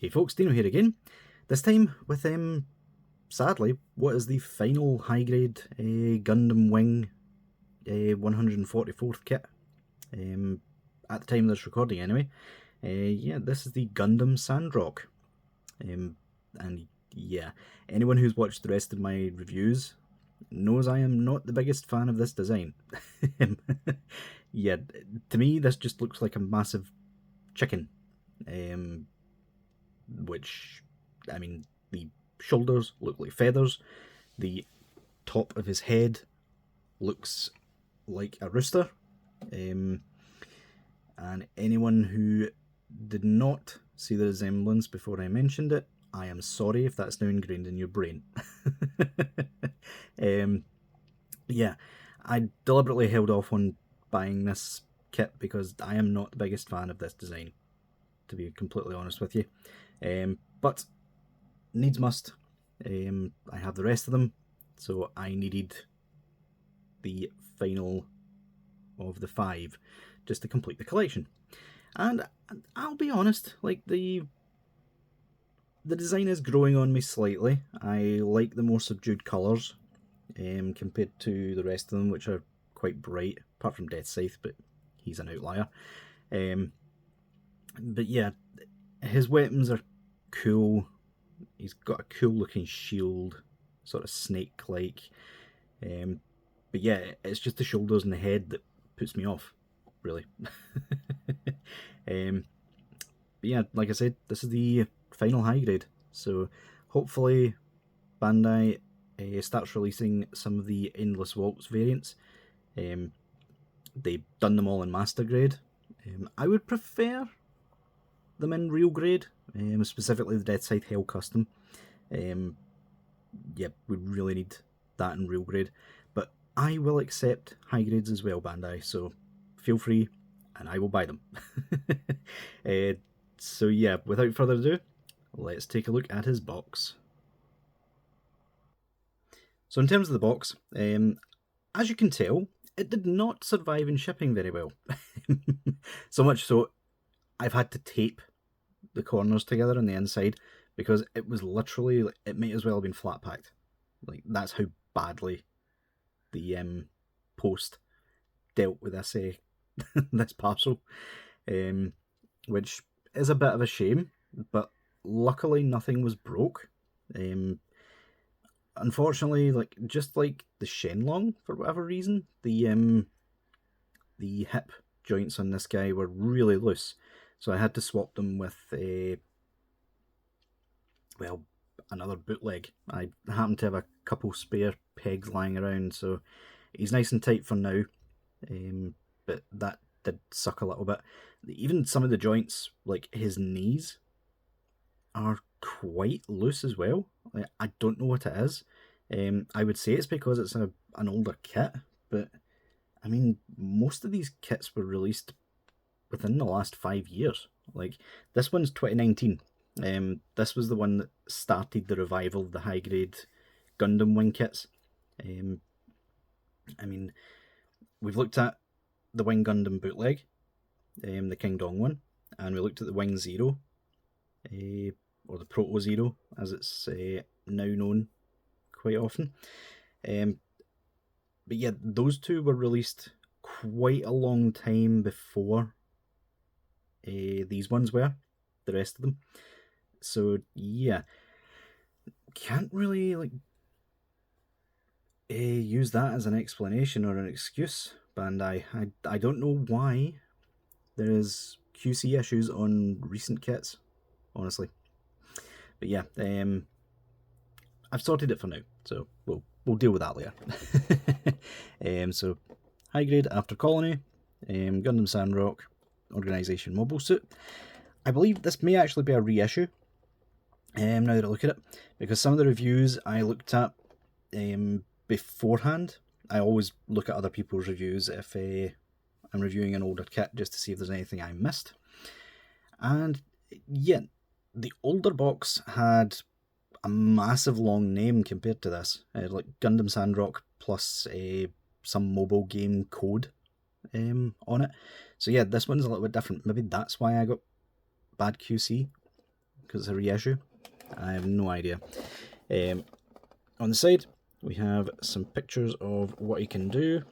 Hey folks, Deano here again. This time with, sadly, what is the final high grade Gundam Wing 144th kit. At the time of this recording anyway. Yeah, this is the Gundam Sandrock. And yeah, anyone who's watched the rest of my reviews knows I am not the biggest fan of this design. Yeah, to me this just looks like a massive chicken. Which, I mean, the shoulders look like feathers, the top of his head looks like a rooster, and anyone who did not see the resemblance before I mentioned it, I am sorry if that's now ingrained in your brain. Yeah, I deliberately held off on buying this kit because I am not the biggest fan of this design, to be completely honest with you. But needs must. I have the rest of them, so I needed the final of the 5 just to complete the collection. And I'll be honest, like the design is growing on me slightly. I like the more subdued colours compared to the rest of them, which are quite bright, apart from Death Scythe, but he's an outlier. But yeah, his weapons are cool. He's got a cool looking shield, sort of snake-like. But yeah, it's just the shoulders and the head that puts me off, really. But yeah, like I said, this is the final high grade. So hopefully Bandai starts releasing some of the Endless Waltz variants. They've done them all in Master Grade. I would prefer them in Real Grade, specifically the Death Scythe Hell Custom. Yeah, we really need that in Real Grade. But I will accept high grades as well, Bandai, so feel free and I will buy them. So yeah, without further ado, let's take a look at his box. So in terms of the box, as you can tell, it did not survive in shipping very well. So much so, I've had to tape the corners together on the inside because it was literally, it might as well have been flat packed. Like, that's how badly the post dealt with this this parcel, which is a bit of a shame, but luckily nothing was broke. Unfortunately, just like the Shenlong, for whatever reason, the hip joints on this guy were really loose, so I had to swap them with another bootleg. I happen to have a couple spare pegs lying around, so he's nice and tight for now, but that did suck a little bit. Even some of the joints, like his knees, are quite loose as well. I don't know what it is. I would say it's because it's an older kit, but I mean, most of these kits were released within the last 5 years. Like, this one's 2019. This was the one that started the revival of the high grade Gundam Wing kits. I mean, we've looked at the Wing Gundam bootleg, the King Dong one, and we looked at the Wing Zero, or the Proto Zero, as it's now known quite often. But yeah, those two were released quite a long time before these ones were, the rest of them. So yeah, can't really use that as an explanation or an excuse, Bandai. I don't know why there is QC issues on recent kits, honestly. But yeah, I've sorted it for now, so we'll deal with that later. So high grade After Colony, Gundam Sandrock, Organisation Mobile Suit. I believe this may actually be a reissue, now that I look at it, because some of the reviews I looked at beforehand. I always look at other people's reviews if I'm reviewing an older kit, just to see if there's anything I missed. And yeah, the older box had a massive long name compared to this, like Gundam Sandrock plus some mobile game code on it. So yeah, this one's a little bit different. Maybe that's why I got bad QC, because it's a reissue. I have no idea. On the side, we have some pictures of what he can do,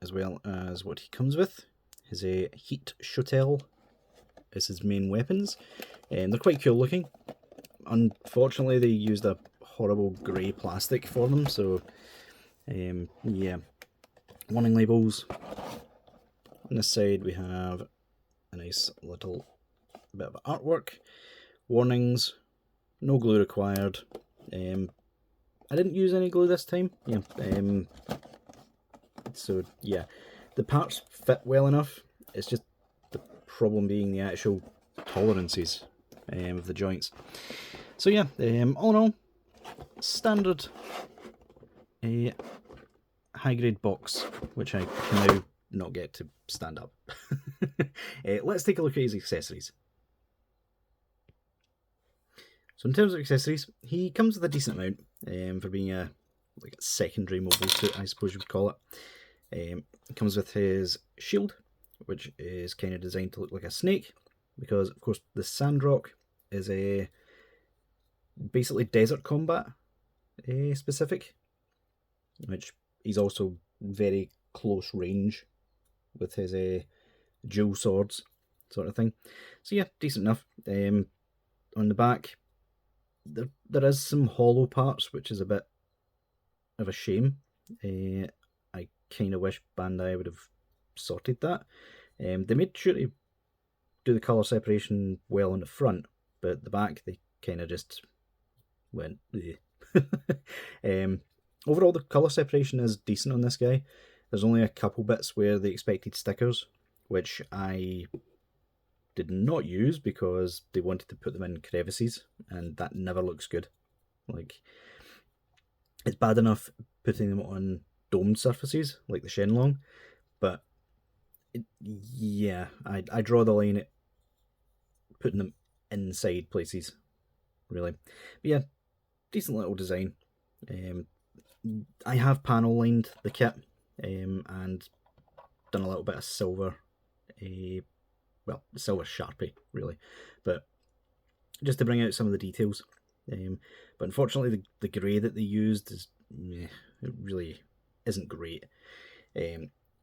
as well as what he comes with. His heat shuttle is his main weapons, and they're quite cool looking. Unfortunately, they used a horrible grey plastic for them, so yeah. Warning labels. On this side, we have a nice little bit of artwork. Warnings. No glue required. I didn't use any glue this time. Yeah. So yeah, the parts fit well enough. It's just the problem being the actual tolerances of the joints. So yeah, all in all, standard high grade box, which I can now not get to stand up. Let's take a look at his accessories. So in terms of accessories, he comes with a decent amount for being a secondary mobile suit, I suppose you would call it. It comes with his shield, which is kind of designed to look like a snake, because of course the Sandrock is a basically desert combat specific, which he's also very close range with his dual swords sort of thing. So yeah, decent enough. On the back, there is some hollow parts, which is a bit of a shame. I kind of wish Bandai would have sorted that. They made sure to do the colour separation well on the front, but the back they kind of just went overall, the colour separation is decent on this guy. There's only a couple bits where they expected stickers, which I did not use because they wanted to put them in crevices, and that never looks good. Like, it's bad enough putting them on domed surfaces like the Shenlong, but yeah, I draw the line at putting them inside places, really. But yeah, decent little design. I have panel lined the kit and done a little bit of silver, silver Sharpie really, but just to bring out some of the details. But unfortunately, the grey that they used is it really isn't great.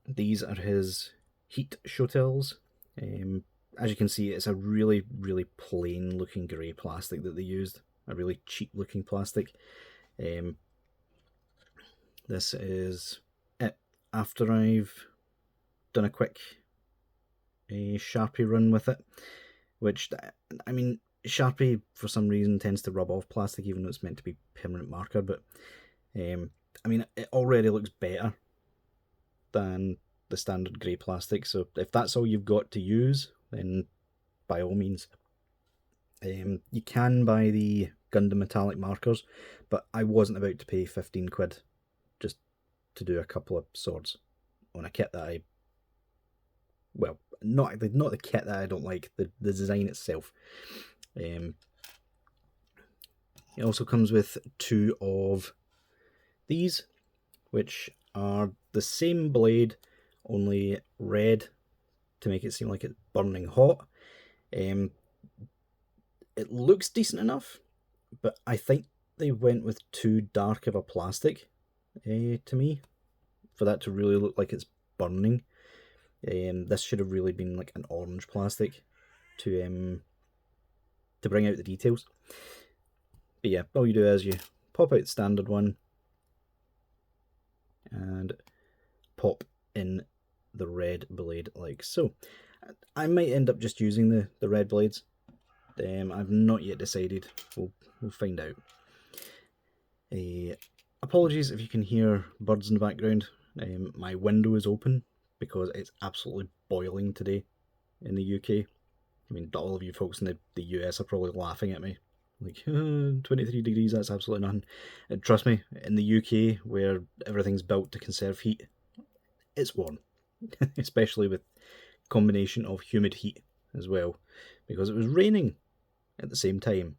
These are his heat shuttles. As you can see, it's a really, really plain looking grey plastic that they used. A really cheap looking plastic. This is it after I've done a quick Sharpie run with it, which, I mean, Sharpie for some reason tends to rub off plastic even though it's meant to be permanent marker, but I mean, it already looks better than the standard grey plastic, so if that's all you've got to use, then by all means. You can buy the Gundam metallic markers, but I wasn't about to pay 15 quid just to do a couple of swords on a kit that not the kit that I don't like, the design itself. It also comes with two of these, which are the same blade, only red to make it seem like it's burning hot. It looks decent enough, but I think they went with too dark of a plastic to me for that to really look like it's burning. This should have really been like an orange plastic to bring out the details. But yeah, all you do is you pop out the standard one and pop in the red blade like so. I might end up just using the red blades. I've not yet decided. We'll find out. Apologies if you can hear birds in the background. My window is open because it's absolutely boiling today in the UK. I mean, all of you folks in the US are probably laughing at me. Like, 23 degrees, that's absolutely nothing. And trust me, in the UK, where everything's built to conserve heat, it's warm. Especially with combination of humid heat as well, because it was raining at the same time.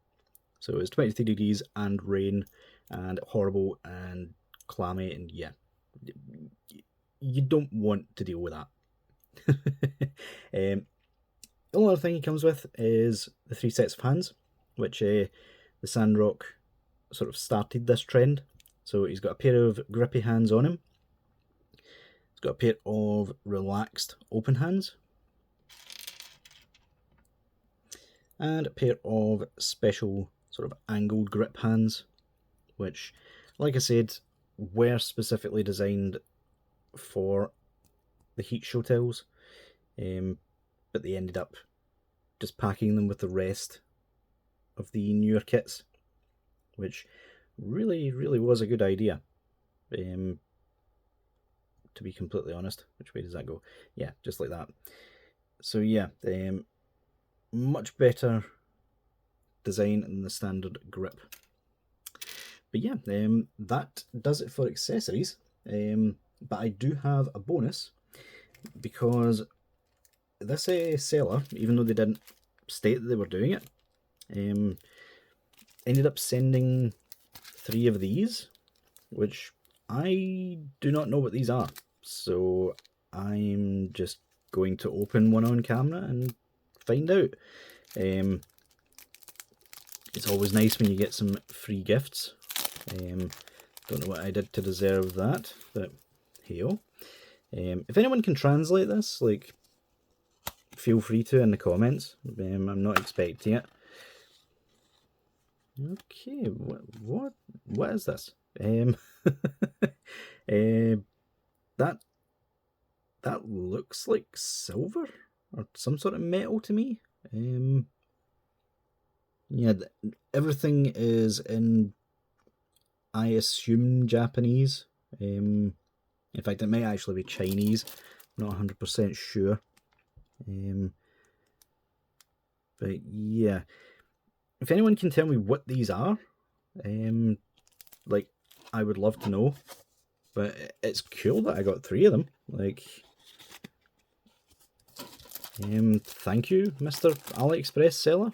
So it was 23 degrees and rain and horrible and clammy, and yeah, you don't want to deal with that. The only other thing he comes with is the 3 sets of hands, which the Sandrock sort of started this trend. So he's got a pair of grippy hands on him. He's got a pair of relaxed open hands. And a pair of special sort of angled grip hands, which, like I said, were specifically designed for the heat show tails, but they ended up just packing them with the rest of the newer kits, which really was a good idea, to be completely honest. Which way does that go? Yeah, just like that. So yeah, much better design than the standard grip. But yeah, that does it for accessories. But I do have a bonus, because this seller, even though they didn't state that they were doing it, ended up sending 3 of these, which I do not know what these are. So I'm just going to open one on camera and find out. It's always nice when you get some free gifts. Don't know what I did to deserve that, but hey-o. If anyone can translate this, like, feel free to in the comments. I'm not expecting it. Okay, what is this? That looks like silver or some sort of metal to me. Yeah, everything is in, I assume, Japanese. In fact, it might actually be Chinese. I'm not 100% sure. But yeah, if anyone can tell me what these are, like, I would love to know. But it's cool that I got 3 of them. Like, thank you, Mr. AliExpress seller.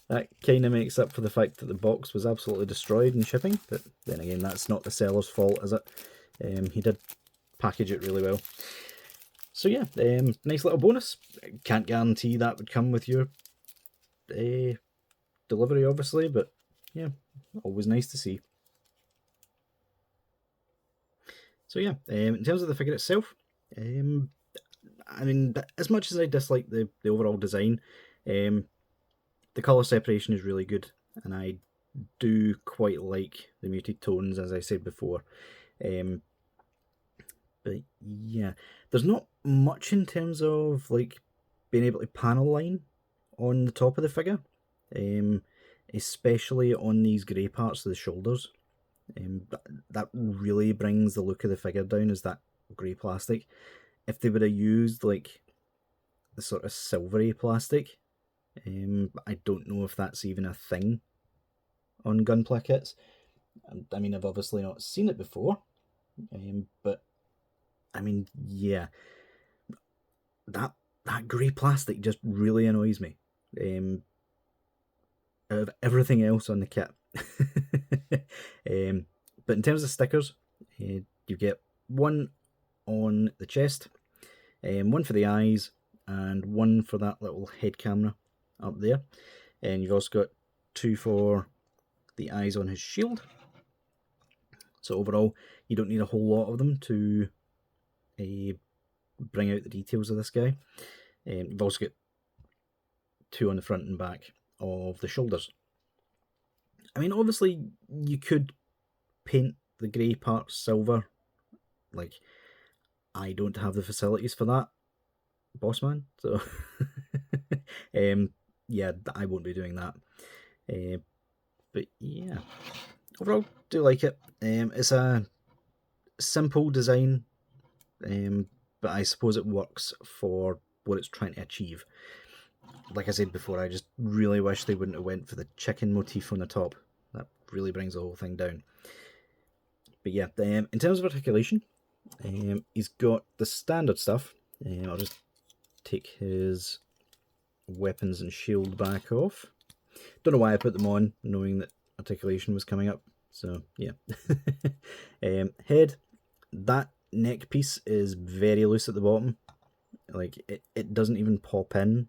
That kind of makes up for the fact that the box was absolutely destroyed in shipping, but then again, that's not the seller's fault, is it? He did package it really well. So yeah, nice little bonus. Can't guarantee that would come with your delivery, obviously, but yeah, always nice to see. So yeah, in terms of the figure itself, I mean, as much as I dislike the overall design, the colour separation is really good, and I do quite like the muted tones, as I said before. But yeah, there's not much in terms of like being able to panel line on the top of the figure, especially on these grey parts of the shoulders. That really brings the look of the figure down, is that grey plastic. If they would have used like the sort of silvery plastic, I don't know if that's even a thing on Gunpla kits. I mean, I've obviously not seen it before, but I mean, yeah, that grey plastic just really annoys me. Out of everything else on the kit. But in terms of stickers, you get one on the chest, one for the eyes, and one for that little head camera up there. And you've also got 2 for the eyes on his shield. So overall, you don't need a whole lot of them to bring out the details of this guy. You've also got 2 on the front and back of the shoulders. I mean, obviously, you could paint the grey parts silver. Like, I don't have the facilities for that, boss man. So, yeah, I won't be doing that. But yeah, overall, do like it. It's a simple design, but I suppose it works for what it's trying to achieve. Like I said before, I just really wish they wouldn't have went for the chicken motif on the top. That really brings the whole thing down. But yeah, in terms of articulation, he's got the standard stuff. I'll just take his weapons and shield back off. Don't know why I put them on, knowing that articulation was coming up. So yeah. Head, that neck piece is very loose at the bottom. Like, it doesn't even pop in.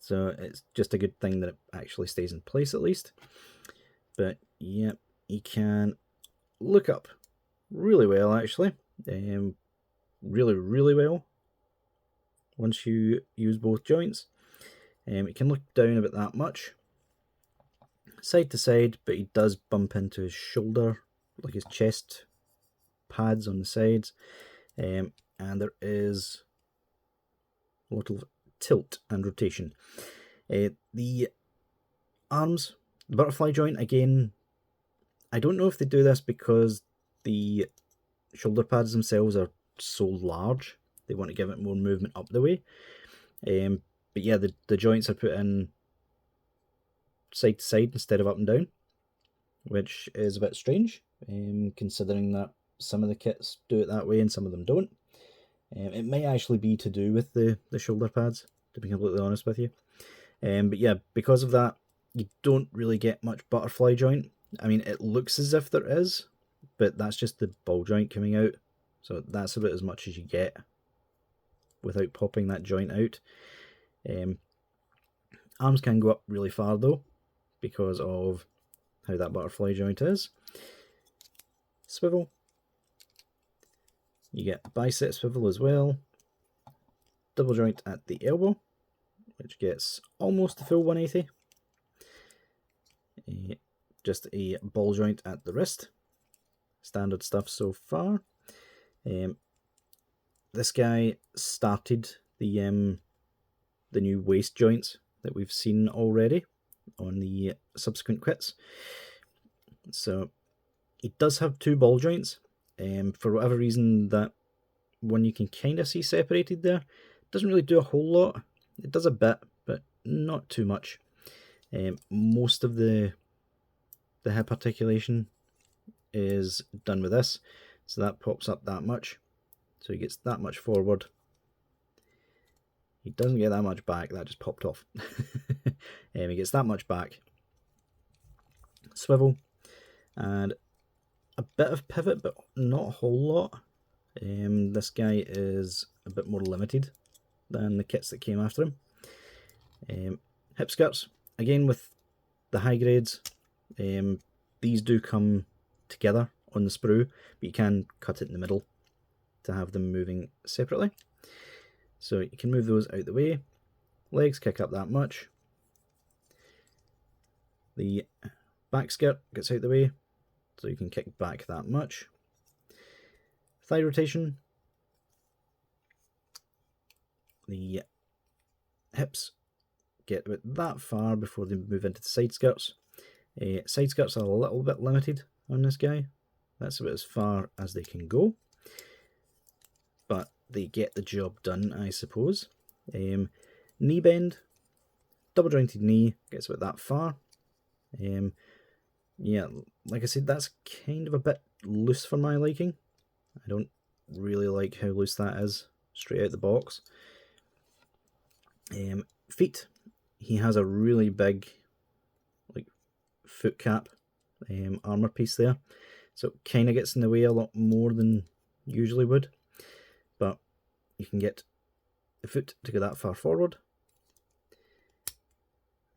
So it's just a good thing that it actually stays in place at least. But yeah, you can look up really well actually. Really well once you use both joints. It can look down about that much, side to side, but he does bump into his shoulder, like his chest pads on the sides, and there is a lot of tilt and rotation. The arms, the butterfly joint, again, I don't know if they do this because the shoulder pads themselves are so large, they want to give it more movement up the way. But yeah, the joints are put in side to side instead of up and down, which is a bit strange, considering that some of the kits do it that way and some of them don't. It may actually be to do with the shoulder pads, to be completely honest with you. But yeah, because of that, you don't really get much butterfly joint. I mean, it looks as if there is, but that's just the ball joint coming out. So that's about as much as you get without popping that joint out. Arms can go up really far though, because of how that butterfly joint is. Swivel. You get bicep swivel as well. Double joint at the elbow, which gets almost a full 180. Just a ball joint at the wrist. Standard stuff so far. This guy started the new waist joints that we've seen already on the subsequent kits. So he does have two ball joints. For whatever reason, that one you can kind of see separated there. Doesn't really do a whole lot. It does a bit, but not too much. Most of the hip articulation is done with this, so that pops up that much. So he gets that much forward. He doesn't get that much back, that just popped off. He gets that much back. Swivel, and a bit of pivot, but not a whole lot. This guy is a bit more limited than the kits that came after him. Hip skirts, again with the high grades, these do come together on the sprue, but you can cut it in the middle to have them moving separately. So you can move those out the way. Legs kick up that much. The back skirt gets out the way, so you can kick back that much. Thigh rotation. The hips get about that far before they move into the side skirts. Side skirts are a little bit limited on this guy. That's about as far as they can go. But they get the job done, I suppose. Knee bend. Double jointed knee gets about that far. Yeah, like I said, that's kind of a bit loose for my liking. I don't really like how loose that is straight out the box. Feet. He has a really big like foot cap armor piece there, so it kind of gets in the way a lot more than usually would. But you can get the foot to go that far forward,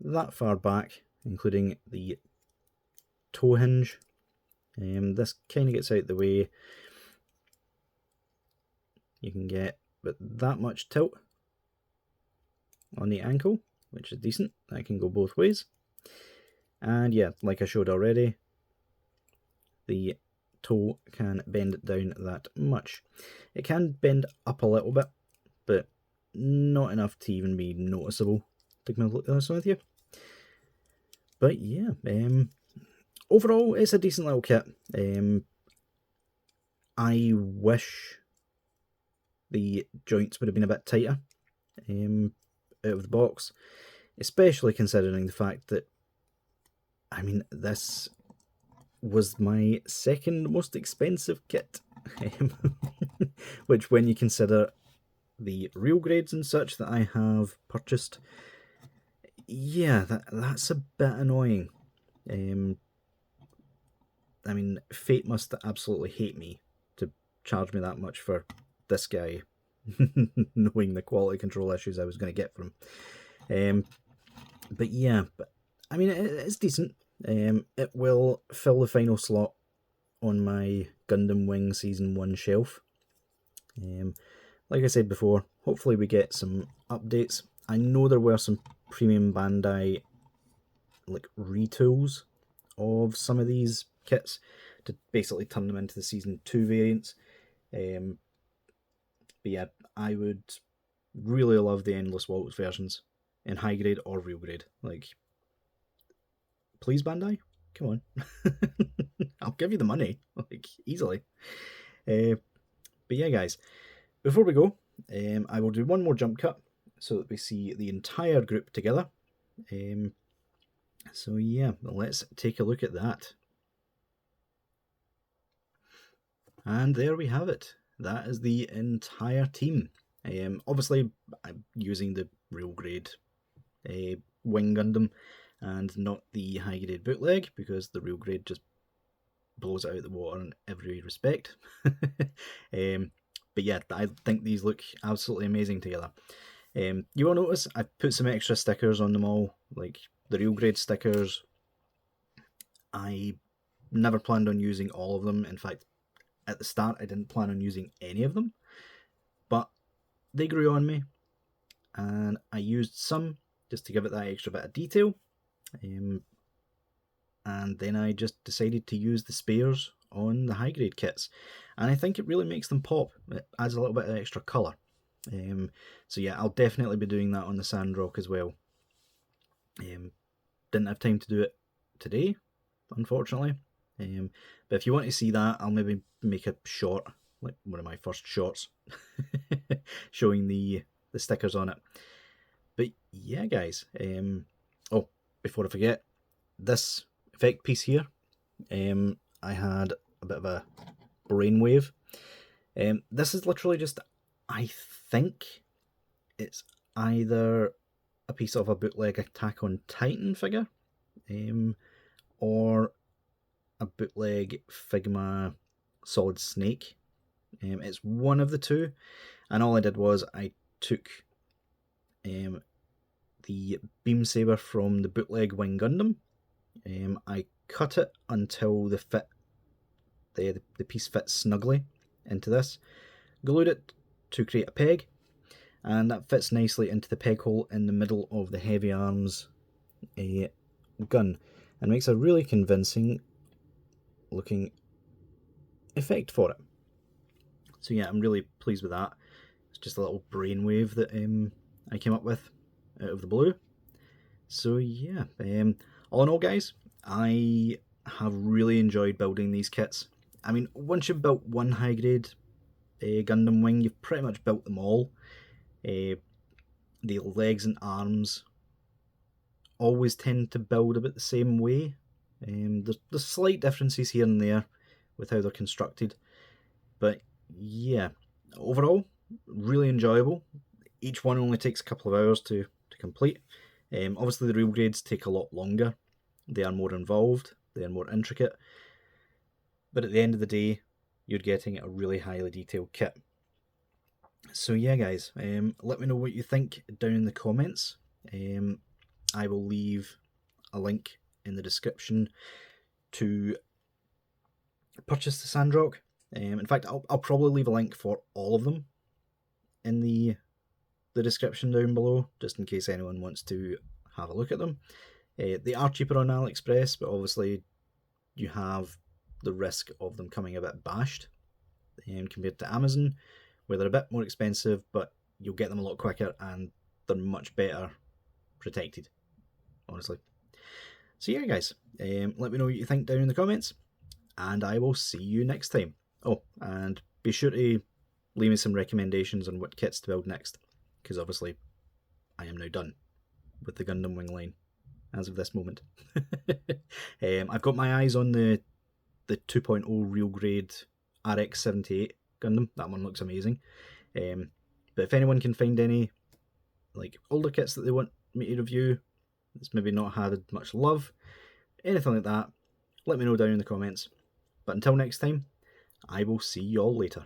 that far back, including the toe hinge. This kind of gets out the way. You can get but that much tilt on the ankle, which is decent. That can go both ways. And yeah, like I showed already, the toe can bend down that much. It can bend up a little bit, but not enough to even be noticeable, to be completely honest with you. But yeah, overall it's a decent little kit. I wish the joints would have been a bit tighter out of the box, especially considering the fact that, I mean, this was my second most expensive kit, which when you consider the real grades and such that I have purchased, yeah, that's a bit annoying. I mean, Fate must absolutely hate me to charge me that much for this guy, knowing the quality control issues I was going to get from him. But yeah, but I mean, it's decent. It will fill the final slot on my Gundam Wing Season 1 shelf. Like I said before, hopefully we get some updates. I know there were some Premium Bandai like retools of some of these kits to basically turn them into the Season 2 variants. But yeah, I would really love the Endless Waltz versions in high grade or real grade. Like, please, Bandai, come on. I'll give you the money, like, easily. But yeah, guys, before we go, I will do one more jump cut so that we see the entire group together. So yeah, let's take a look at that. And there we have it. That is the entire team. Obviously, I'm using the real grade Wing Gundam and not the high grade bootleg because the real grade just blows it out of the water in every respect. But yeah, I think these look absolutely amazing together. You will notice I put some extra stickers on them all, like the real grade stickers. I never planned on using all of them. In fact, at the start, I didn't plan on using any of them, but they grew on me, and I used some just to give it that extra bit of detail. And then I just decided to use the spares on the high grade kits, and I think it really makes them pop. It adds a little bit of extra colour. So yeah, I'll definitely be doing that on the Sandrock as well. Didn't have time to do it today, unfortunately. But if you want to see that, I'll maybe make a short, like one of my first shorts, showing the stickers on it. But yeah, guys. Oh, before I forget, this effect piece here, I had a bit of a brainwave. This is literally just, I think it's either a piece of a bootleg Attack on Titan figure, or a bootleg Figma Solid Snake. It's one of the two, and all I did was I took the beam saber from the bootleg Wing Gundam. I cut it until the piece fits snugly into this, glued it to create a peg, and that fits nicely into the peg hole in the middle of the heavy arms gun, and makes a really convincing looking effect for it. So yeah, I'm really pleased with that. It's just a little brainwave that I came up with out of the blue. So yeah, all in all, guys, I have really enjoyed building these kits. I mean, once you've built one high grade Gundam Wing, you've pretty much built them all. The legs and arms always tend to build about the same way. There's slight differences here and there with how they're constructed, but yeah, overall, really enjoyable. Each one only takes a couple of hours to complete. Obviously, the real grades take a lot longer. They are more involved, they are more intricate, but at the end of the day, you're getting a really highly detailed kit. So yeah, guys, let me know what you think down in the comments. I will leave a link in the description to purchase the Sandrock. In fact, I'll probably leave a link for all of them in the description down below, just in case anyone wants to have a look at them. They are cheaper on AliExpress, but obviously you have the risk of them coming a bit bashed compared to Amazon, where they're a bit more expensive, but you'll get them a lot quicker and they're much better protected, honestly. So yeah, guys, let me know what you think down in the comments, and I will see you next time. Oh, and be sure to leave me some recommendations on what kits to build next, because obviously I am now done with the Gundam Wing line as of this moment. I've got my eyes on the 2.0 real grade RX-78 Gundam. That one looks amazing. But if anyone can find any like older kits that they want me to review that's maybe not had much love, anything like that, let me know down in the comments. But until next time, I will see you all later.